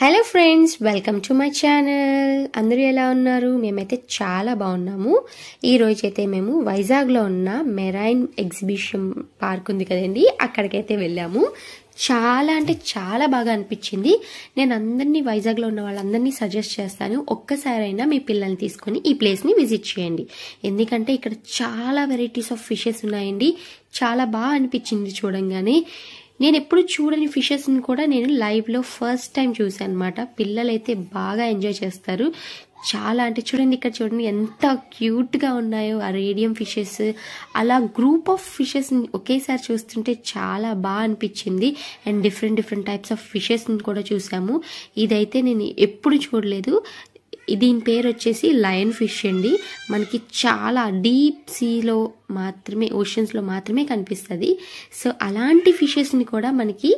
Hello friends, welcome to my channel. అందరూ ఎలా ఉన్నారు? మేమైతే చాలా బాగున్నాము. ఈరోజు అయితే మేము వైజాగ్లో ఉన్న మెరైన్ ఎగ్జిబిషన్ పార్క్ ఉంది కదండి, అక్కడికైతే వెళ్ళాము. చాలా అంటే చాలా బాగా అనిపించింది. నేను అందరినీ, వైజాగ్లో ఉన్న వాళ్ళందరినీ సజెస్ట్ చేస్తాను, ఒక్కసారైనా మీ పిల్లల్ని తీసుకొని ఈ ప్లేస్ని విజిట్ చేయండి. ఎందుకంటే ఇక్కడ చాలా వెరైటీస్ ఆఫ్ ఫిషెస్ ఉన్నాయండి. చాలా బాగా అనిపించింది చూడంగానే. నేను ఎప్పుడు చూడని ఫిషెస్ని కూడా నేను లైవ్లో ఫస్ట్ టైం చూసాను అనమాట. పిల్లలైతే బాగా ఎంజాయ్ చేస్తారు. చాలా అంటే చూడండి, ఇక్కడ చూడండి ఎంత క్యూట్గా ఉన్నాయో ఆ రేడియం ఫిషెస్. అలా గ్రూప్ ఆఫ్ ఫిషెస్ని ఒకేసారి చూస్తుంటే చాలా బాగా అనిపించింది. అండ్ డిఫరెంట్ టైప్స్ ఆఫ్ ఫిషెస్ని కూడా చూసాము. ఇదైతే నేను ఎప్పుడు చూడలేదు. దీని పేరు వచ్చేసి లయన్ ఫిష్ అండి. మనకి చాలా డీప్ సీలో మాత్రమే, ఓషన్స్లో మాత్రమే కనిపిస్తుంది. సో అలాంటి ఫిషెస్ని కూడా మనకి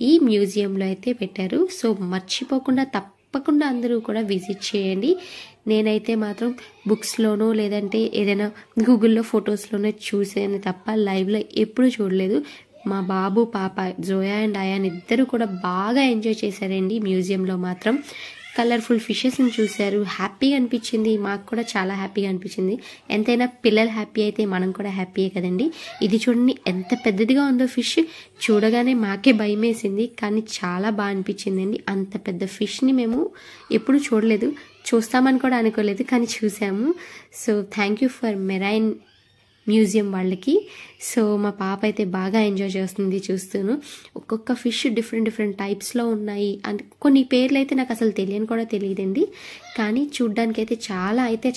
ఈ మ్యూజియంలో అయితే పెట్టారు. సో మర్చిపోకుండా తప్పకుండా అందరూ కూడా విజిట్ చేయండి. నేనైతే మాత్రం బుక్స్లోనో లేదంటే ఏదైనా గూగుల్లో ఫొటోస్లోనో చూసాను తప్ప లైవ్లో ఎప్పుడూ చూడలేదు. మా బాబు పాప జోయా అండ్ అయాన్ ఇద్దరు కూడా బాగా ఎంజాయ్ చేశారండి. మ్యూజియంలో మాత్రం కలర్ఫుల్ ఫిషెస్ని చూశారు. హ్యాపీగా అనిపించింది. మాకు కూడా చాలా హ్యాపీగా అనిపించింది. ఎంతైనా పిల్లలు హ్యాపీ అయితే మనం కూడా హ్యాపీయే కదండి. ఇది చూడండి ఎంత పెద్దదిగా ఉందో ఫిష్. చూడగానే మాకే భయం వేసింది, కానీ చాలా బాగా అనిపించింది అండి. అంత పెద్ద ఫిష్ని మేము ఎప్పుడు చూడలేదు, చూస్తామని కూడా అనుకోలేదు, కానీ చూసాము. So thank you for marine museum వాళ్ళకి. సో మా పాప అయితే బాగా ఎంజాయ్ చేస్తుంది చూస్తూను. ఒక్కొక్క ఫిష్ డిఫరెంట్ టైప్స్లో ఉన్నాయి. అంటే కొన్ని పేర్లు అయితే నాకు అసలు కూడా తెలియదండి, కానీ చూడ్డానికి అయితే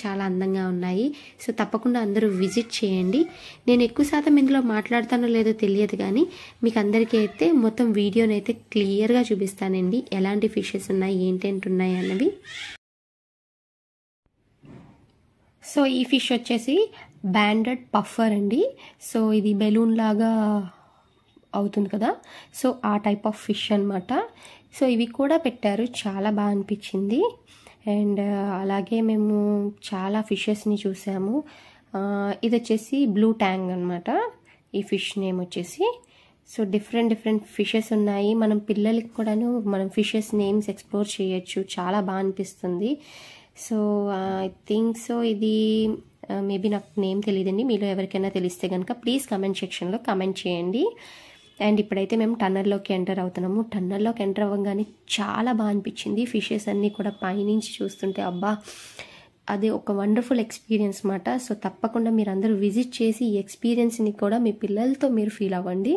చాలా అందంగా ఉన్నాయి. సో తప్పకుండా అందరూ విజిట్ చేయండి. నేను ఎక్కువ శాతం ఇందులో మాట్లాడతానో లేదో తెలియదు, కానీ మీకు అందరికీ అయితే మొత్తం వీడియోని అయితే క్లియర్గా చూపిస్తానండి. ఎలాంటి ఫిషెస్ ఉన్నాయి, ఏంటేంటి ఉన్నాయి అన్నవి. సో ఈ ఫిష్ వచ్చేసి బ్యాండెడ్ పఫర్ అండి. సో ఇది బెలూన్ లాగా అవుతుంది కదా, సో ఆ టైప్ ఆఫ్ ఫిష్ అనమాట. సో ఇవి కూడా పెట్టారు, చాలా బాగా అనిపించింది. అండ్ అలాగే మేము చాలా ఫిషెస్ని చూసాము. ఇది వచ్చేసి బ్లూ ట్యాంగ్ అనమాట, ఈ ఫిష్ నేమ్ వచ్చేసి. సో డిఫరెంట్ ఫిషెస్ ఉన్నాయి. మనం పిల్లలకి కూడాను మనం ఫిషెస్ నేమ్స్ ఎక్స్ప్లోర్ చేయొచ్చు, చాలా బాగా అనిపిస్తుంది. సో ఐ థింక్ సో ఇది మేబీ నాకు నేమ్ తెలియదండి. మీలో ఎవరికైనా తెలిస్తే కనుక ప్లీజ్ కమెంట్ సెక్షన్లో కమెంట్ చేయండి. అండ్ ఇప్పుడైతే మేము టన్నర్లోకి ఎంటర్ అవుతున్నాము. టన్నర్లోకి ఎంటర్ అవ్వగానే చాలా బాగా అనిపించింది. ఫిషెస్ అన్నీ కూడా పైనుంచి చూస్తుంటే అబ్బా, అది ఒక వండర్ఫుల్ ఎక్స్పీరియన్స్ మాట. సో తప్పకుండా మీరు అందరూ విజిట్ చేసి ఈ ఎక్స్పీరియన్స్ని కూడా మీ పిల్లలతో మీరు ఫీల్ అవ్వండి.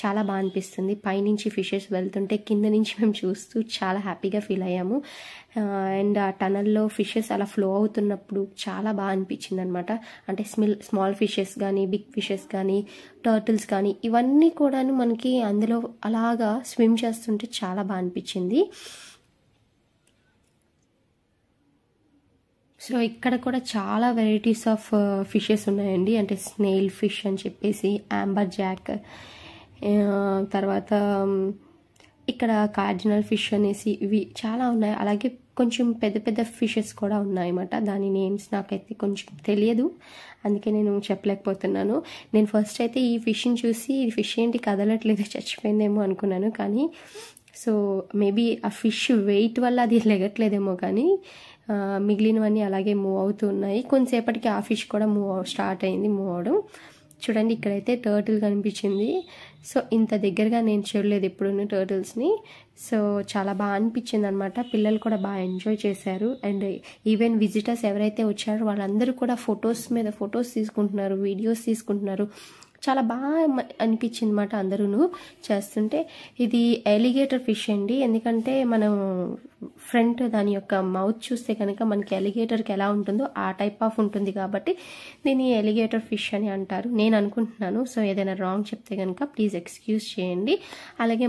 చాలా బాగా అనిపిస్తుంది. పైనుంచి ఫిషెస్ వెళ్తుంటే కింద నుంచి మేము చూస్తూ చాలా హ్యాపీగా ఫీల్ అయ్యాము. అండ్ ఆ టనల్లో ఫిషెస్ అలా ఫ్లో అవుతున్నప్పుడు చాలా బాగా అనిపించింది అనమాట. అంటే స్మాల్ ఫిషెస్ కానీ, బిగ్ ఫిషెస్ కానీ, టర్టిల్స్ కానీ, ఇవన్నీ కూడాను మనకి అందులో అలాగా స్విమ్ చేస్తుంటే చాలా బాగా అనిపించింది. సో ఇక్కడ కూడా చాలా వెరైటీస్ ఆఫ్ ఫిషెస్ ఉన్నాయండి. అంటే స్నేల్ ఫిష్ అని చెప్పేసి, యాంబర్ జాక్, తర్వాత ఇక్కడ కార్డినల్ ఫిష్ అనేసి, ఇవి చాలా ఉన్నాయి. అలాగే కొంచెం పెద్ద ఫిషెస్ కూడా ఉన్నాయన్నమాట. దాని నేమ్స్ నాకైతే కొంచెం తెలియదు, అందుకే నేను చెప్పలేకపోతున్నాను. నేను ఫస్ట్ అయితే ఈ ఫిష్ని చూసి ఈ ఫిష్ ఏంటి కదలట్లేదు, చచ్చిపోయిందేమో అనుకున్నాను. కానీ సో మేబీ ఆ ఫిష్ వెయిట్ వల్ల అది లెగట్లేదేమో, కానీ మిగిలినవన్నీ అలాగే మూవ్ అవుతూ ఉన్నాయి. కొంతసేపటికి ఆ ఫిష్ కూడా స్టార్ట్ అయింది మూవ్ అవడం. చూడండి ఇక్కడైతే టర్టిల్ కనిపించింది. సో ఇంత దగ్గరగా నేను చూడలేదు ఎప్పుడున్న టర్టిల్స్ని. సో చాలా బాగా అనిపించింది అనమాట. పిల్లలు కూడా బాగా ఎంజాయ్ చేశారు. అండ్ ఈవెన్ విజిటర్స్ ఎవరైతే వచ్చారో వాళ్ళందరూ కూడా ఫొటోస్ మీద ఫొటోస్ తీసుకుంటున్నారు, వీడియోస్ తీసుకుంటున్నారు. చాలా బాగా అనిపించింది అనమాట అందరూ చేస్తుంటే. ఇది ఎలిగేటర్ ఫిష్ అండి. ఎందుకంటే మనం ఫ్రంట్ దాని యొక్క మౌత్ చూస్తే కనుక మనకి ఎలిగేటర్కి ఎలా ఉంటుందో ఆ టైప్ ఆఫ్ ఉంటుంది, కాబట్టి దీన్ని ఎలిగేటర్ ఫిష్ అని అంటారు నేను అనుకుంటున్నాను. సో ఏదైనా రాంగ్ చెప్తే కనుక ప్లీజ్ ఎక్స్క్యూజ్ చేయండి. అలాగే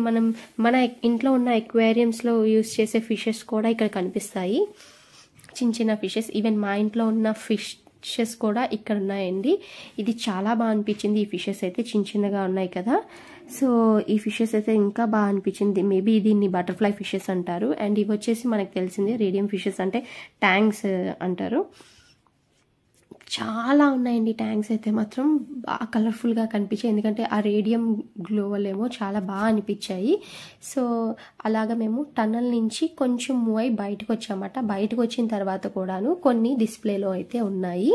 మన ఇంట్లో ఉన్న ఎక్వేరియంస్లో యూజ్ చేసే ఫిషెస్ కూడా ఇక్కడ కనిపిస్తాయి, చిన్న ఫిషెస్. ఈవెన్ మా ఇంట్లో ఉన్న ఫిషెస్ కూడా ఇక్కడ ఉన్నాయండి. ఇది చాలా బాగా అనిపించింది. ఈ ఫిషెస్ అయితే చిన్నగా ఉన్నాయి కదా, సో ఈ ఫిషెస్ అయితే ఇంకా బాగా అనిపించింది. మేబీ దీన్ని బటర్ఫ్లై ఫిషెస్ అంటారు. అండ్ ఇవి వచ్చేసి మనకు తెలిసిందే రేడియం ఫిషెస్ అంటే ట్యాంగ్స్ అంటారు. చాలా ఉన్నాయండి ట్యాంక్స్ అయితే మాత్రం బాగా కలర్ఫుల్గా కనిపించాయి, ఎందుకంటే ఆ రేడియం గ్లో వల్లేమో చాలా బాగా అనిపించాయి. సో అలాగా మేము టన్నల్ నుంచి కొంచెం మూవ్ అయి బయటకు వచ్చామన్నమాట. బయటకు వచ్చిన తర్వాత కూడాను కొన్ని డిస్ప్లేలో అయితే ఉన్నాయి.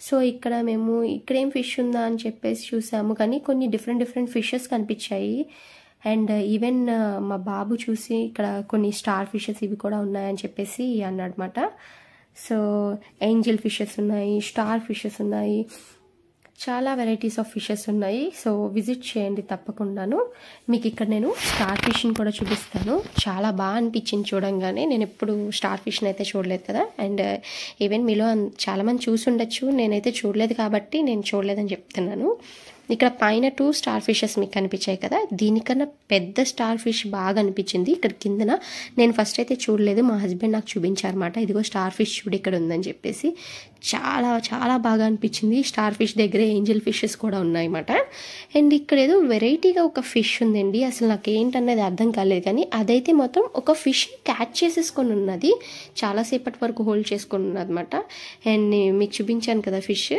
సో ఇక్కడ మేము ఇక్కడేం ఫిష్ ఉందా అని చెప్పేసి చూసాము, కానీ కొన్ని డిఫరెంట్ ఫిషెస్ కనిపించాయి. అండ్ ఈవెన్ మా బాబు చూసి ఇక్కడ కొన్ని స్టార్ ఫిషెస్ ఇవి కూడా ఉన్నాయని చెప్పేసి అన్నాడనమాట. సో ఏంజల్ ఫిషెస్ ఉన్నాయి, స్టార్ ఫిషెస్ ఉన్నాయి, చాలా వెరైటీస్ ఆఫ్ ఫిషెస్ ఉన్నాయి. సో విజిట్ చేయండి తప్పకుండాను. మీకు ఇక్కడ నేను స్టార్ ఫిష్ని కూడా చూపిస్తాను. చాలా బాగా అనిపించింది చూడంగానే. నేను ఎప్పుడు స్టార్ ఫిష్ని అయితే చూడలేదు కదా, అండ్ ఈవెన్ మీలో చాలామంది చూసి ఉండొచ్చు, నేనైతే చూడలేదు కాబట్టి నేను చూడలేదని చెప్తున్నాను. ఇక్కడ పైన 2 స్టార్ ఫిషెస్ మీకు కనిపించాయి కదా, దీనికన్నా పెద్ద స్టార్ ఫిష్ బాగా అనిపించింది ఇక్కడ కిందన. నేను ఫస్ట్ అయితే చూడలేదు, మా హస్బెండ్ నాకు చూపించారన్నమాట. ఇదిగో స్టార్ ఫిష్ చూడు ఇక్కడ ఉందని చెప్పేసి. చాలా చాలా బాగా అనిపించింది. స్టార్ ఫిష్ దగ్గర ఏంజల్ ఫిషెస్ కూడా ఉన్నాయన్నమాట. అండ్ ఇక్కడ ఏదో వెరైటీగా ఒక ఫిష్ ఉందండి, అసలు నాకు ఏంటన్నది అర్థం కాలేదు, కానీ అదైతే మొత్తం ఒక ఫిష్ క్యాచ్ చేసేసుకొని ఉన్నది, చాలాసేపటి వరకు హోల్డ్ చేసుకొని ఉన్నది అనమాట. అండ్ మీకు చూపించాను కదా ఫిష్,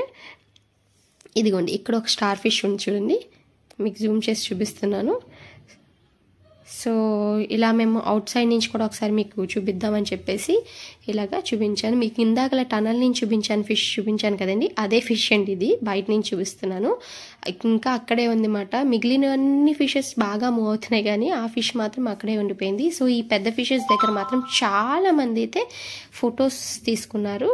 ఇదిగోండి ఇక్కడ ఒక స్టార్ ఫిష్ ఉంది చూడండి, మీకు జూమ్ చేసి చూపిస్తున్నాను. సో ఇలా మేము అవుట్ సైడ్ నుంచి కూడా ఒకసారి మీకు చూపిద్దామని చెప్పేసి ఇలాగా చూపించాను. మీకు ఇందాకలా టనల్ నుంచి చూపించాను, ఫిష్ చూపించాను కదండి, అదే ఫిష్ అండి ఇది, బయట నుంచి చూపిస్తున్నాను. ఇంకా అక్కడే ఉంది మాట. మిగిలినవన్నీ ఫిషెస్ బాగా మూవ్ అవుతున్నాయి, కానీ ఆ ఫిష్ మాత్రం అక్కడే ఉండిపోయింది. సో ఈ పెద్ద ఫిషెస్ దగ్గర మాత్రం చాలా మంది అయితే ఫొటోస్ తీసుకున్నారు,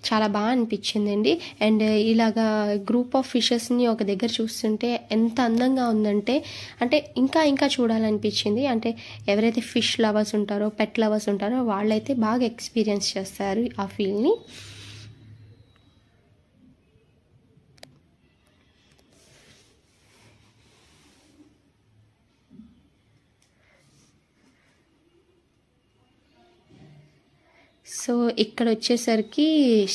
చాలా బాగా అనిపించిందండి. అండ్ ఇలాగా గ్రూప్ ఆఫ్ ఫిషెస్ని ఒక దగ్గర చూస్తుంటే ఎంత అందంగా ఉందంటే, అంటే ఇంకా చూడాలనిపించింది. అంటే ఎవరైతే ఫిష్ లవర్స్ ఉంటారో, పెట్ లవర్స్ ఉంటారో వాళ్ళైతే బాగా ఎక్స్పీరియన్స్ చేస్తారు ఆ ఫీల్ని. సో ఇక్కడ వచ్చేసరికి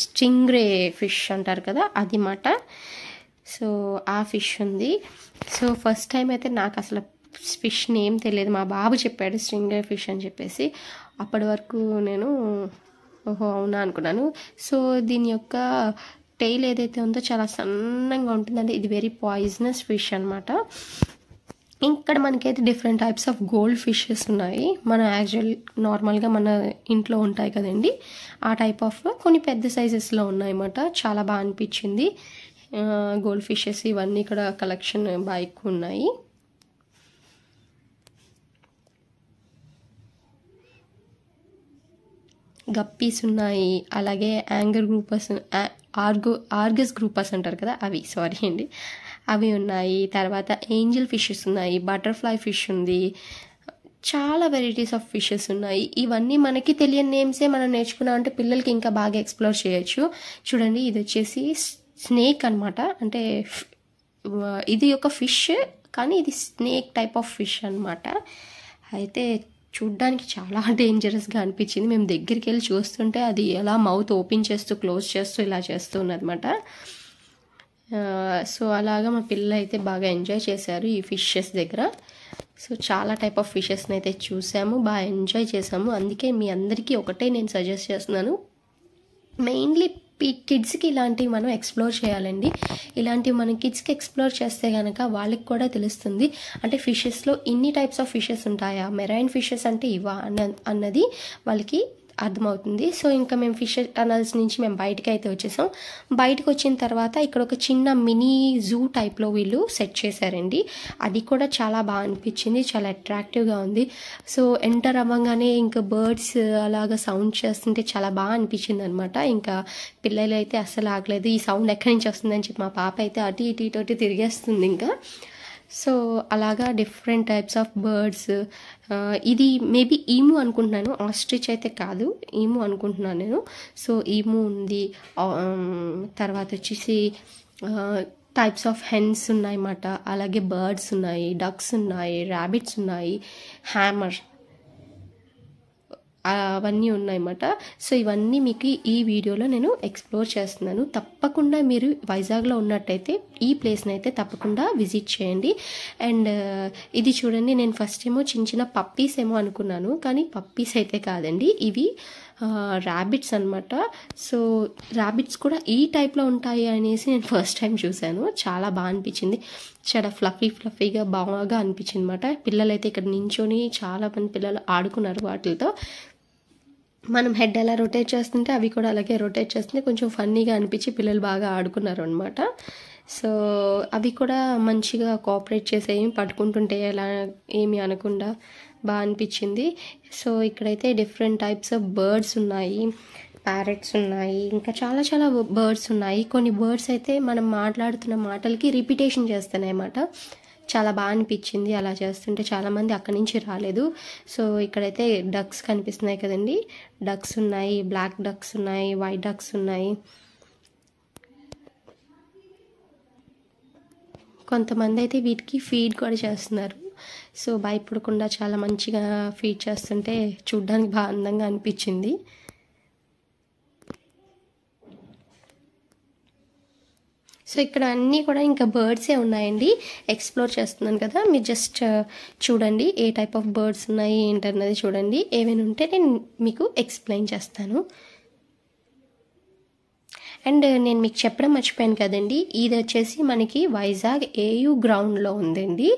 స్టింగ్రే ఫిష్ అంటారు కదా, అది మాట. సో ఆ ఫిష్ ఉంది. సో ఫస్ట్ టైం అయితే నాకు అసలు ఫిష్ నేమ్ తెలియదు, మా బాబు చెప్పాడు స్టింగ్రే ఫిష్ అని చెప్పేసి. అప్పటి వరకు నేను ఓహో అవునా అనుకున్నాను. సో దీని యొక్క టెయిల్ ఏదైతే ఉందో చాలా సన్నంగా ఉంటుందంటే ఇది వెరీ పాయిజనస్ ఫిష్ అనమాట. ఇక్కడ మనకైతే different types of gold fishes ఉన్నాయి. మన యాక్చువల్ నార్మల్గా మన ఇంట్లో ఉంటాయి కదండి, ఆ టైప్ ఆఫ్ కొన్ని పెద్ద సైజెస్లో ఉన్నాయన్నమాట. చాలా బాగా అనిపించింది. గోల్డ్ ఫిషెస్ ఇవన్నీ ఇక్కడ కలెక్షన్ బాగా ఎక్కువ ఉన్నాయి. గప్పీస్ ఉన్నాయి, అలాగే యాంగర్ గ్రూపర్స్, ఆర్గస్ గ్రూపర్స్ అంటారు కదా అవి, సారీ అండి, అవి ఉన్నాయి. తర్వాత ఏంజల్ ఫిషెస్ ఉన్నాయి, బటర్ఫ్లై ఫిష్ ఉంది, చాలా వెరైటీస్ ఆఫ్ ఫిషెస్ ఉన్నాయి. ఇవన్నీ మనకి తెలియని నేమ్సే మనం నేర్చుకున్నాం అంటే పిల్లలకి ఇంకా బాగా ఎక్స్ప్లోర్ చేయొచ్చు. చూడండి ఇది వచ్చేసి స్నేక్ అనమాట. అంటే ఇది ఒక ఫిష్, కానీ ఇది స్నేక్ టైప్ ఆఫ్ ఫిష్ అనమాట. అయితే చూడ్డానికి చాలా డేంజరస్గా అనిపించింది. మేము దగ్గరికి వెళ్ళి చూస్తుంటే అది ఎలా మౌత్ ఓపెన్ చేస్తూ క్లోజ్ చేస్తూ ఇలా చేస్తూ ఉన్నదన్నమాట. సో అలాగా మా పిల్లలు అయితే బాగా ఎంజాయ్ చేశారు ఈ ఫిషెస్ దగ్గర. సో చాలా టైప్ ఆఫ్ ఫిషెస్ని అయితే చూసాము, బాగా ఎంజాయ్ చేసాము. అందుకే మీ అందరికీ ఒకటే నేను సజెస్ట్ చేస్తున్నాను, మెయిన్లీ కిడ్స్కి ఇలాంటివి మనం ఎక్స్ప్లోర్ చేయాలండి. ఇలాంటివి మనం కిడ్స్కి ఎక్స్ప్లోర్ చేస్తే కనుక వాళ్ళకి కూడా తెలుస్తుంది, అంటే ఫిషెస్లో ఇన్ని టైప్స్ ఆఫ్ ఫిషెస్ ఉంటాయా, మెరైన్ ఫిషెస్ అంటే ఇవా అన్నది వాళ్ళకి అర్థమవుతుంది. సో ఇంకా మేము ఫిష్ టనల్స్ నుంచి మేము బయటకు అయితే వచ్చేసాం. బయటకు వచ్చిన తర్వాత ఇక్కడ ఒక చిన్న మినీ జూ టైప్లో వీళ్ళు సెట్ చేశారండి. అది కూడా చాలా బాగా అనిపించింది, చాలా అట్రాక్టివ్గా ఉంది. సో ఎంటర్ అవ్వగానే ఇంకా బర్డ్స్ అలాగా సౌండ్ చేస్తుంటే చాలా బాగా అనిపించింది అనమాట. ఇంకా పిల్లలు అయితే అస్సలు ఆగలేదు, ఈ సౌండ్ ఎక్కడి నుంచి వస్తుందని చెప్పి మా పాప అయితే అటు ఇటు తిరిగేస్తుంది ఇంకా. సో అలాగా డిఫరెంట్ టైప్స్ ఆఫ్ బర్డ్స్. ఇది మేబీ ఈము అనుకుంటున్నాను, ఆస్ట్రిచ్ అయితే కాదు, ఈము అనుకుంటున్నాను నేను. సో ఈము ఉంది, తర్వాత వచ్చేసి టైప్స్ ఆఫ్ హెన్స్ ఉన్నాయన్నమాట. అలాగే బర్డ్స్ ఉన్నాయి, డక్స్ ఉన్నాయి, ర్యాబిట్స్ ఉన్నాయి, హ్యామర్ అవన్నీ ఉన్నాయన్నమాట. సో ఇవన్నీ మీకు ఈ వీడియోలో నేను ఎక్స్ప్లోర్ చేస్తున్నాను. తప్పకుండా మీరు వైజాగ్లో ఉన్నట్టయితే ఈ ప్లేస్ని అయితే తప్పకుండా విజిట్ చేయండి. అండ్ ఇది చూడండి, నేను ఫస్ట్ ఏమో చిన్న పప్పీస్ ఏమో అనుకున్నాను, కానీ పప్పీస్ అయితే కాదండి, ఇవి ర్యాబిట్స్ అనమాట. సో ర్యాబిట్స్ కూడా ఈ టైప్లో ఉంటాయి అనేసి నేను ఫస్ట్ టైం చూశాను. చాలా బాగా అనిపించింది, చాలా ఫ్లఫీగా బాగా అనిపించింది అనమాట. పిల్లలైతే ఇక్కడ నించొని చాలామంది పిల్లలు ఆడుకున్నారు వాటితో. మనం హెడ్ ఎలా రొటేట్ చేస్తుంటే అవి కూడా అలాగే రొటేట్ చేస్తుంటే కొంచెం ఫన్నీగా అనిపించి పిల్లలు బాగా ఆడుకున్నారు అనమాట. సో అవి కూడా మంచిగా కోఆపరేట్ చేసేవి, పట్టుకుంటుంటే ఎలా ఏమి అనకుండా బాగా అనిపించింది. సో ఇక్కడైతే డిఫరెంట్ టైప్స్ ఆఫ్ బర్డ్స్ ఉన్నాయి, ప్యారెట్స్ ఉన్నాయి, ఇంకా చాలా చాలా బర్డ్స్ ఉన్నాయి. కొన్ని బర్డ్స్ అయితే మనం మాట్లాడుతున్న మాటలకి రిపిటేషన్ చేస్తున్నాయి అన్నమాట. చాలా బాగా అనిపించింది అలా చేస్తుంటే. చాలామంది అక్కడి నుంచి రాలేదు. సో ఇక్కడైతే డక్స్ కనిపిస్తున్నాయి కదండి, డక్స్ ఉన్నాయి, బ్లాక్ డక్స్ ఉన్నాయి, వైట్ డక్స్ ఉన్నాయి. కొంతమంది అయితే వీటికి ఫీడ్ కూడా చేస్తున్నారు. సో భయపడకుండా చాలా మంచిగా ఫీడ్ చేస్తుంటే చూడ్డానికి బాగా అందంగా అనిపించింది. సో ఇక్కడ అన్నీ కూడా ఇంకా బర్డ్సే ఉన్నాయండి. ఎక్స్ప్లోర్ చేస్తున్నాను కదా, మీరు జస్ట్ చూడండి ఏ టైప్ ఆఫ్ బర్డ్స్ ఉన్నాయి ఏంటన్నది చూడండి. ఏమైనా ఉంటే నేను మీకు ఎక్స్ప్లెయిన్ చేస్తాను. అండ్ నేను మీకు చెప్పడం మర్చిపోయాను కదండి, ఇది వచ్చేసి మనకి వైజాగ్ ఏయూ గ్రౌండ్లో ఉందండి,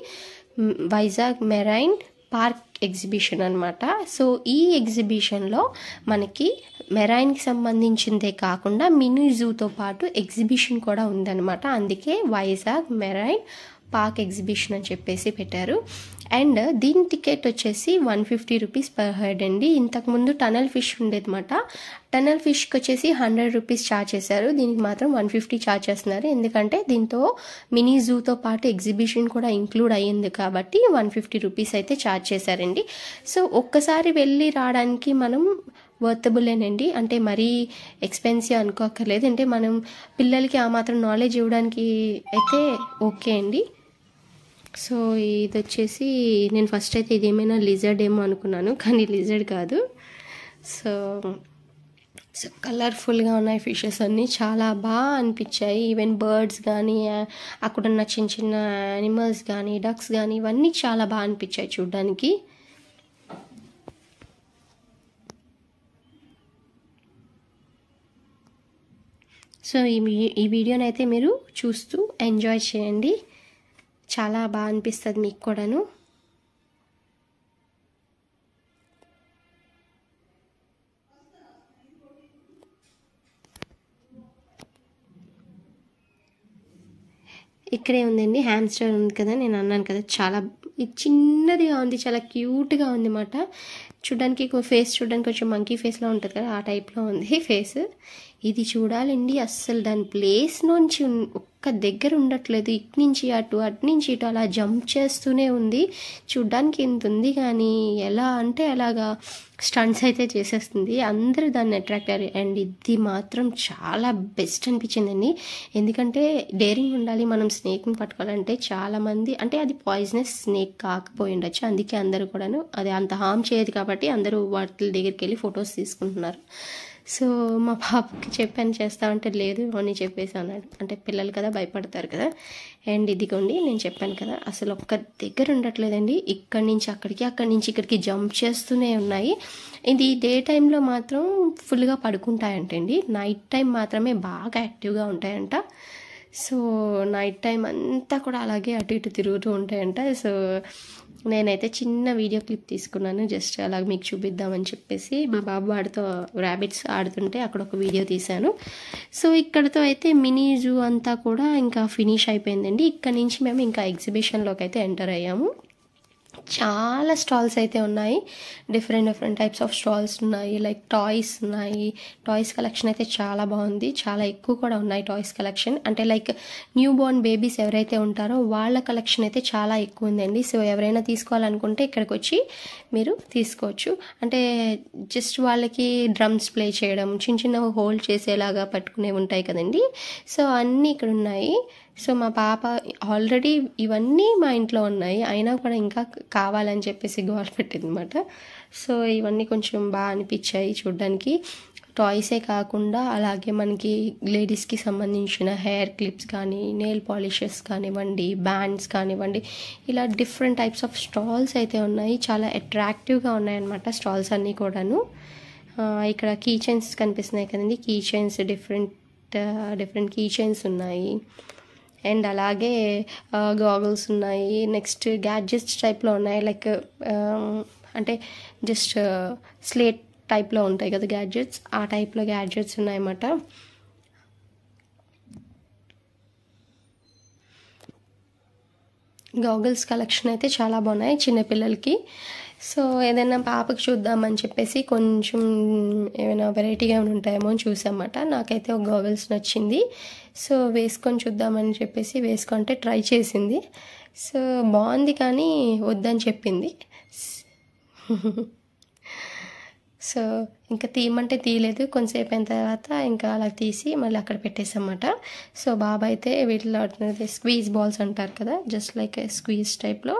వైజాగ్ మెరైన్ పార్క్ ఎగ్జిబిషన్ అనమాట. సో ఈ ఎగ్జిబిషన్లో మనకి మెరైన్కి సంబంధించిందే కాకుండా మినీ జూతో పాటు ఎగ్జిబిషన్ కూడా ఉందన్నమాట. అందుకే వైజాగ్ మెరైన్ పార్క్ ఎగ్జిబిషన్ అని చెప్పేసి పెట్టారు. అండ్ దీని టికెట్ వచ్చేసి 150 రూపీస్ పర్ హెడ్ అండి. ఇంతకుముందు టనల్ ఫిష్ ఉండేదన్నమాట. టనల్ ఫిష్కి వచ్చేసి 100 రూపీస్ ఛార్జ్ చేశారు, దీనికి మాత్రం 150 ఛార్జ్ చేస్తున్నారు. ఎందుకంటే దీంతో మినీ జూతో పాటు ఎగ్జిబిషన్ కూడా ఇంక్లూడ్ అయ్యింది కాబట్టి 150 రూపీస్ అయితే ఛార్జ్ చేశారండి. సో ఒక్కసారి వెళ్ళి రావడానికి మనం వర్తబులేనండి, అంటే మరీ ఎక్స్పెన్సివ్ అనుకోక్కర్లేదు. అంటే మనం పిల్లలకి ఆ మాత్రం నాలెడ్జ్ ఇవ్వడానికి అయితే ఓకే అండి. సో ఇది వచ్చేసి నేను ఫస్ట్ అయితే ఇదేమైనా లిజర్డ్ ఏమో అనుకున్నాను, కానీ లిజర్డ్ కాదు. సో కలర్ఫుల్గా ఉన్నాయి ఫిషెస్ అన్నీ, చాలా బాగా అనిపించాయి. ఈవెన్ బర్డ్స్ కానీ అక్కడున్న చిన్న చిన్న యానిమల్స్ కానీ డక్స్ కానీ ఇవన్నీ చాలా బాగా అనిపించాయి చూడ్డానికి. సో ఈ వీడియోని అయితే మీరు చూస్తూ ఎంజాయ్ చేయండి, చాలా బాగా అనిపిస్తుంది మీకు కూడాను. ఇక్కడే ఉందండి హ్యామ్స్టర్ ఉంది కదా, నేను అన్నాను కదా చాలా చిన్నదిగా ఉంది, చాలా క్యూట్గా ఉంది అన్నమాట. చూడడానికి ఫేస్ చూడడానికి కొంచెం మంకీ ఫేస్లో ఉంటుంది కదా, ఆ టైప్లో ఉంది ఫేస్. ఇది చూడాలండి, అస్సలు దాని ప్లేస్ నుంచి ఒక్క దగ్గర ఉండట్లేదు, ఇటు నుంచి అటు నుంచి ఇటు అలా జంప్ చేస్తూనే ఉంది. చూడ్డానికి ఇంత ఉంది కానీ ఎలా అంటే అలాగా స్టంట్స్ అయితే చేసేస్తుంది, అందరూ దాన్ని అట్రాక్ట్ అయ్యారు. అండ్ ఇది మాత్రం చాలా బెస్ట్ అనిపించిందండి, ఎందుకంటే డేరింగ్ ఉండాలి. మనం స్నేక్ని పట్టుకోవాలంటే చాలామంది, అంటే అది పాయిజనస్ స్నేక్ కాకపోయి ఉండొచ్చు, అందుకే అందరూ కూడాను అది అంత హార్మ్ చేయదు కాబట్టి అందరూ వాటి దగ్గరికి వెళ్ళి ఫొటోస్ తీసుకుంటున్నారు. సో మా పాపకి చెప్పాను చేస్తామంటే లేదు అని చెప్పేసి అన్నాడు, అంటే పిల్లలు కదా భయపడతారు కదా. అండ్ ఇదిగోండి నేను చెప్పాను కదా అసలు ఒక్క దగ్గర ఉండట్లేదండి, ఇక్కడి నుంచి అక్కడికి అక్కడి నుంచి ఇక్కడికి జంప్ చేస్తూనే ఉన్నాయి. ఇది డే టైంలో మాత్రం ఫుల్గా పడుకుంటాయంటండి, నైట్ టైం మాత్రమే బాగా యాక్టివ్గా ఉంటాయంట. సో నైట్ టైం అంతా కూడా అలాగే అటు ఇటు తిరుగుతూ ఉంటాయంట. సో నేనైతే చిన్న వీడియో క్లిప్ తీసుకున్నాను, జస్ట్ అలా మీకు చూపిద్దామని చెప్పేసి. మా బాబు వాడితో ర్యాబిట్స్ ఆడుతుంటే అక్కడ ఒక వీడియో తీశాను. సో ఇక్కడతో అయితే మినీ జూ అంతా కూడా ఇంకా ఫినిష్ అయిపోయిందండి. ఇక్కడ నుంచి మేము ఇంకా ఎగ్జిబిషన్లోకి అయితే ఎంటర్ అయ్యాము. చాలా స్టాల్స్ అయితే ఉన్నాయి, డిఫరెంట్ టైప్స్ ఆఫ్ స్టాల్స్ ఉన్నాయి, లైక్ టాయ్స్ ఉన్నాయి. టాయ్స్ కలెక్షన్ అయితే చాలా బాగుంది, చాలా ఎక్కువ కూడా ఉన్నాయి టాయ్స్ కలెక్షన్. అంటే లైక్ న్యూ బోర్న్ బేబీస్ ఎవరైతే ఉంటారో వాళ్ళ కలెక్షన్ అయితే చాలా ఎక్కువ ఉందండి. సో ఎవరైనా తీసుకోవాలనుకుంటే ఇక్కడికి వచ్చి మీరు తీసుకోవచ్చు. అంటే జస్ట్ వాళ్ళకి డ్రమ్స్ ప్లే చేయడం, చిన్న హోల్డ్ చేసేలాగా పట్టుకునేవి ఉంటాయి కదండి, సో అన్నీ ఇక్కడ ఉన్నాయి. సో మా పాప ఆల్రెడీ ఇవన్నీ మా ఇంట్లో ఉన్నాయి, అయినా కూడా ఇంకా కావాలని చెప్పేసి గోల పెట్టింది అనమాట. సో ఇవన్నీ కొంచెం బాగా అనిపించాయి చూడ్డానికి. టాయ్సే కాకుండా అలాగే మనకి లేడీస్కి సంబంధించిన హెయిర్ క్లిప్స్ కానీ, నెయిల్ పాలిషెస్ కానివ్వండి, బ్యాండ్స్ కానివ్వండి, ఇలా డిఫరెంట్ టైప్స్ ఆఫ్ స్టాల్స్ అయితే ఉన్నాయి. చాలా అట్రాక్టివ్గా ఉన్నాయన్నమాట స్టాల్స్ అన్నీ కూడాను. ఇక్కడ కీ చైన్స్ కనిపిస్తున్నాయి కదండి, key chains different key chains ఉన్నాయి. అండ్ అలాగే గాగుల్స్ ఉన్నాయి. నెక్స్ట్ గ్యాడ్జెట్స్ టైప్లో ఉన్నాయి, లైక్ అంటే జస్ట్ స్లేట్ టైప్లో ఉంటాయి కదా గ్యాడ్జెట్స్, ఆ టైప్లో గ్యాడ్జెట్స్ ఉన్నాయన్నమాట. గాగుల్స్ కలెక్షన్ అయితే చాలా బాగున్నాయి చిన్నపిల్లలకి. సో ఏదైనా పాపకి చూద్దామని చెప్పేసి కొంచెం ఏమైనా వెరైటీగా ఏమైనా ఉంటాయేమో అని చూసామన్నమాట. నాకైతే ఒక గాగుల్స్ నచ్చింది. సో వేసుకొని చూద్దామని చెప్పేసి వేసుకుంటే ట్రై చేసింది. సో బాగుంది కానీ వద్దని చెప్పింది. సో ఇంకా తీయమంటే తీయలేదు. కొంతసేపు అయిన తర్వాత ఇంకా అలా తీసి మళ్ళీ అక్కడ పెట్టేసామన్నమాట. సో బాబా అయితే వీటిలో స్క్వీజ్ బాల్స్ అంటారు కదా, జస్ట్ లైక్ స్క్వీజ్ టైప్లో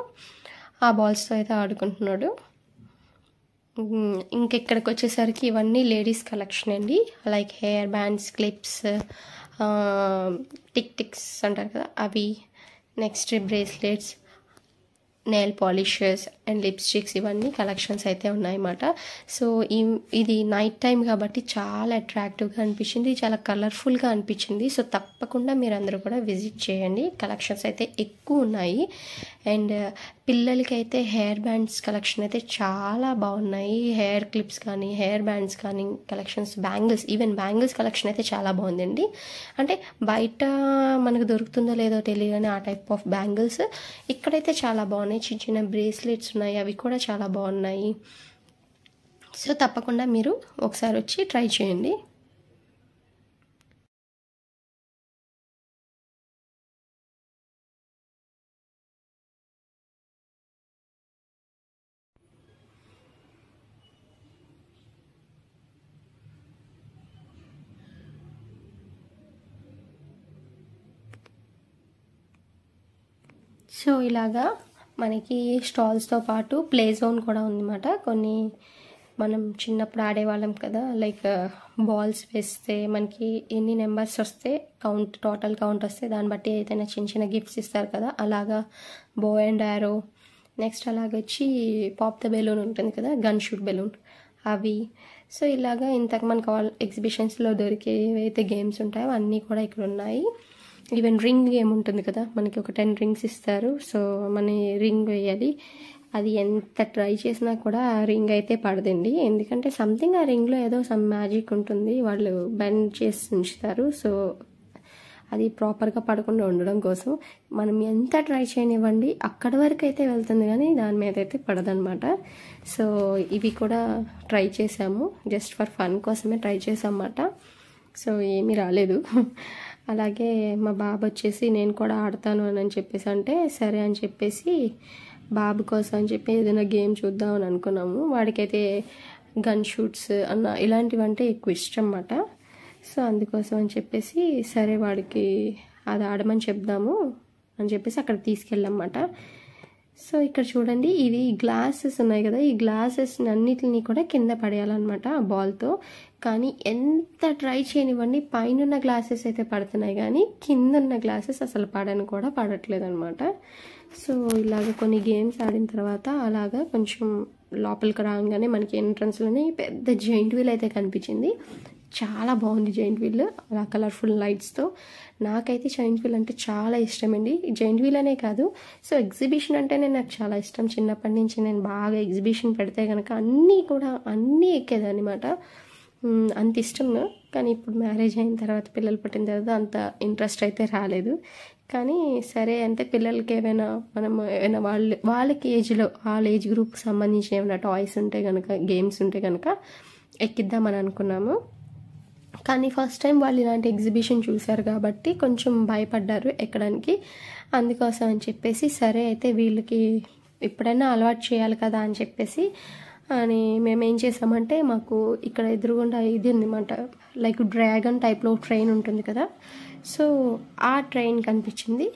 ఆ బాల్స్తో అయితే ఆడుకుంటున్నాడు. ఇంకెక్కడికి వచ్చేసరికి ఇవన్నీ లేడీస్ కలెక్షన్ అండి, like hair bands, clips, ticks అంటారు కదా అవి, next bracelets, nail polishers and lipsticks, ఇవన్నీ కలెక్షన్స్ అయితే ఉన్నాయన్నమాట. సో ఇది నైట్ టైం కాబట్టి చాలా అట్రాక్టివ్గా అనిపించింది, చాలా కలర్ఫుల్గా అనిపించింది. సో తప్పకుండా మీరు అందరూ కూడా విజిట్ చేయండి. కలెక్షన్స్ అయితే ఎక్కువ ఉన్నాయి. అండ్ పిల్లలకి అయితే హెయిర్ బ్యాండ్స్ కలెక్షన్ అయితే చాలా బాగున్నాయి. హెయిర్ క్లిప్స్ కానీ, హెయిర్ బ్యాండ్స్ కానీ కలెక్షన్స్, ఈవెన్ బ్యాంగిల్స్ కలెక్షన్ అయితే చాలా బాగుందండి. అంటే బయట మనకు దొరుకుతుందో లేదో తెలియదు కానీ ఆ టైప్ ఆఫ్ బ్యాంగిల్స్ ఇక్కడైతే చాలా బాగున్నాయి. చిన్న చిన్న బ్రేస్లెట్స్ ఉన్నాయి, అవి కూడా చాలా బాగున్నాయి. సో తప్పకుండా మీరు ఒకసారి వచ్చి ట్రై చేయండి. సో ఇలాగా మనకి స్టాల్స్తో పాటు ప్లే జోన్ కూడా ఉందన్నమాట. కొన్ని మనం చిన్నప్పుడు ఆడేవాళ్ళం కదా, లైక్ బాల్స్ వేస్తే మనకి ఎన్ని నెంబర్స్ వస్తే టోటల్ కౌంట్ వస్తే దాన్ని బట్టి ఏదైనా చిన్న చిన్న గిఫ్ట్స్ ఇస్తారు కదా, అలాగా బో అండ్ యారో, నెక్స్ట్ అలాగొచ్చి పాప్ ద బెలూన్ ఉంటుంది కదా, గన్ షూట్ బెలూన్, అవి. సో ఇలాగా ఇంతకు మనకు ఎగ్జిబిషన్స్లో దొరికే ఏవైతే గేమ్స్ ఉంటాయో అన్నీ కూడా ఇక్కడ ఉన్నాయి. ఈవెన్ రింగ్ గేమ్ ఉంటుంది కదా, మనకి ఒక 10 రింగ్స్ ఇస్తారు. సో మన రింగ్ వేయాలి. అది ఎంత ట్రై చేసినా కూడా ఆ రింగ్ అయితే పడదండి, ఎందుకంటే సంథింగ్ ఆ రింగ్లో ఏదో సమ్ మ్యాజిక్ ఉంటుంది, వాళ్ళు బెండ్ చేసి ఉంచుతారు. సో అది ప్రాపర్గా పడకుండా ఉండడం కోసం మనం ఎంత ట్రై చేయనివ్వండి అక్కడి వరకు అయితే వెళ్తుంది కానీ దాని మీద అయితే పడదనమాట. సో ఇవి కూడా ట్రై చేసాము, జస్ట్ ఫర్ ఫన్ కోసమే ట్రై చేసామన్నమాట. సో ఏమీ రాలేదు. అలాగే మా బాబు వచ్చేసి నేను కూడా ఆడతాను అని చెప్పేసి అంటే సరే అని చెప్పేసి బాబు కోసం అని చెప్పి ఏదైనా గేమ్ చూద్దాం అని అనుకున్నాము. వాడికైతే గన్ షూట్స్ అన్న ఇలాంటివంటే ఎక్కువ ఇష్టం అన్నమాట. సో అందుకోసం అని చెప్పేసి సరే వాడికి అది ఆడమని చెప్దాము అని చెప్పేసి అక్కడ తీసుకెళ్ళామన్నమాట. సో ఇక్కడ చూడండి, ఇవి గ్లాసెస్ ఉన్నాయి కదా, ఈ గ్లాసెస్ అన్నిటిని కూడా కింద పడేయాలన్నమాట ఆ బాల్తో. కానీ ఎంత ట్రై చేయనివ్వండి పైన గ్లాసెస్ అయితే పడుతున్నాయి కానీ కింద ఉన్న గ్లాసెస్ అసలు కూడా పడట్లేదు అనమాట. సో ఇలాగ కొన్ని గేమ్స్ ఆడిన తర్వాత అలాగా కొంచెం లోపలికి రాగానే మనకి ఎంట్రన్స్లోనే పెద్ద జైంట్ వీల్ అయితే కనిపించింది. చాలా బాగుంది జైంట్ వీల్, అలా కలర్ఫుల్ లైట్స్తో. నాకైతే జైంట్ వీల్ అంటే చాలా ఇష్టం అండి. జైంట్ వీల్ అనే కాదు, సో ఎగ్జిబిషన్ అంటేనే నాకు చాలా ఇష్టం. చిన్నప్పటి నుంచి నేను బాగా ఎగ్జిబిషన్ పెడితే కనుక అన్నీ ఎక్కేదాన్ని అనమాట, అంత ఇష్టం. కానీ ఇప్పుడు మ్యారేజ్ అయిన తర్వాత, పిల్లలు పుట్టిన తర్వాత అంత ఇంట్రెస్ట్ అయితే రాలేదు. కానీ సరే అంటే పిల్లలకి ఏమైనా వాళ్ళకి వాళ్ళ ఏజ్ గ్రూప్కి సంబంధించిన ఏమైనా టాయ్స్ ఉంటే కనుక, గేమ్స్ ఉంటే కనుక ఎక్కిద్దామని అనుకున్నాము. కానీ ఫస్ట్ టైం వాళ్ళు ఇలాంటి ఎగ్జిబిషన్ చూశారు కాబట్టి కొంచెం భయపడ్డారు ఎక్కడానికి. అందుకోసం అని చెప్పేసి సరే అయితే వీళ్ళకి ఎప్పుడైనా అలవాటు చేయాలి కదా అని చెప్పేసి అని మేము ఏం చేసామంటే, మాకు ఇక్కడ ఎదురుగుండా ఇది ఉందన్నమాట, లైక్ డ్రాగన్ టైప్లో ట్రైన్ ఉంటుంది కదా, సో ఆ ట్రైన్ కనిపించింది.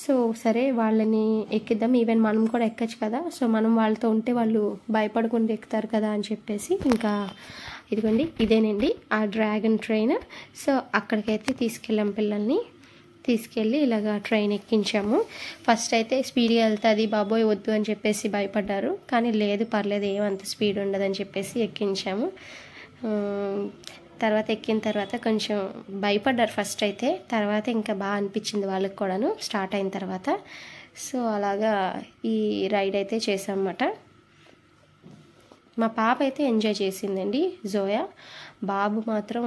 సో సరే వాళ్ళని ఎక్కిద్దాం, ఈవెన్ మనం కూడా ఎక్కచ్చు కదా, సో మనం వాళ్ళతో ఉంటే వాళ్ళు భయపడకుండా ఎక్కుతారు కదా అని చెప్పేసి ఇంకా ఇదిగోండి ఇదేనండి ఆ డ్రాగన్ ట్రైన్. సో అక్కడికైతే తీసుకెళ్ళాం పిల్లల్ని, తీసుకెళ్ళి ఇలాగా ట్రైన్ ఎక్కించాము. ఫస్ట్ అయితే స్పీడ్గా వెళ్తుంది బాబోయ్ వద్దు అని చెప్పేసి భయపడ్డారు, కానీ లేదు పర్లేదు ఏమంత స్పీడ్ ఉండదని చెప్పేసి ఎక్కించాము. తర్వాత ఎక్కిన తర్వాత కొంచెం భయపడ్డారు ఫస్ట్ అయితే, తర్వాత ఇంకా బాగా అనిపించింది వాళ్ళకి కూడాను స్టార్ట్ అయిన తర్వాత. సో అలాగా ఈ రైడ్ అయితే చేసామన్నమాట. మా పాప అయితే ఎంజాయ్ చేసిందండి, జోయా. బాబు మాత్రం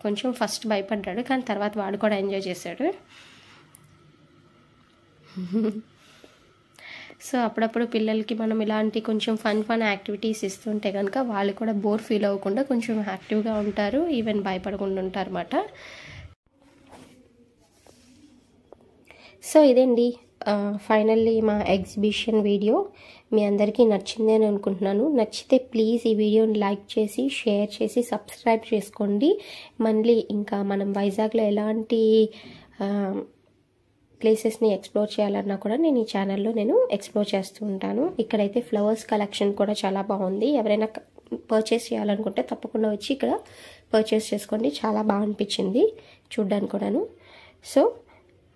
కొంచెం ఫస్ట్ భయపడ్డాడు, కానీ తర్వాత వాడు కూడా ఎంజాయ్ చేశాడు. సో అప్పుడప్పుడు పిల్లలకి మనం ఇలాంటి కొంచెం ఫన్ యాక్టివిటీస్ ఇస్తుంటే కనుక వాళ్ళు కూడా బోర్ ఫీల్ అవ్వకుండా కొంచెం యాక్టివ్గా ఉంటారు, ఈవెన్ భయపడకుండా ఉంటారు అన్నమాట. సో ఇదండి ఫైనల్లీ మా ఎగ్జిబిషన్ వీడియో. మీ అందరికీ నచ్చింది అని అనుకుంటున్నాను. నచ్చితే ప్లీజ్ ఈ వీడియోని లైక్ చేసి, షేర్ చేసి, సబ్స్క్రైబ్ చేసుకోండి. మళ్ళీ ఇంకా మనం వైజాగ్లో ఎలాంటి ప్లేసెస్ని ఎక్స్ప్లోర్ చేయాలన్నా కూడా నేను ఈ ఛానల్లో ఎక్స్ప్లోర్ చేస్తూ ఉంటాను. ఇక్కడైతే ఫ్లవర్స్ కలెక్షన్ కూడా చాలా బాగుంది. ఎవరైనా పర్చేస్ చేయాలనుకుంటే తప్పకుండా వచ్చి ఇక్కడ పర్చేస్ చేసుకోండి. చాలా బాగా అనిపించింది చూడ్డానికి కూడాను. సో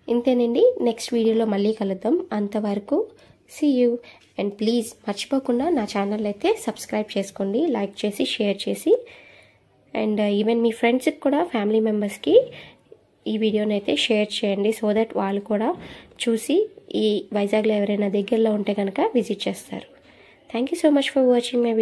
ఇంతేనండి, నెక్స్ట్ వీడియోలో మళ్ళీ కలుద్దాం. అంతవరకు సీ యూ. అండ్ ప్లీజ్ మర్చిపోకుండా నా ఛానల్ అయితే సబ్స్క్రైబ్ చేసుకోండి, లైక్ చేసి, షేర్ చేసి, అండ్ ఈవెన్ మీ ఫ్రెండ్స్కి కూడా, ఫ్యామిలీ మెంబర్స్కి ఈ వీడియోని అయితే షేర్ చేయండి. సో దట్ వాళ్ళు కూడా చూసి ఈ వైజాగ్లో ఎవరైనా దగ్గరలో ఉంటే కనుక విజిట్ చేస్తారు. Thank you so much for watching my video.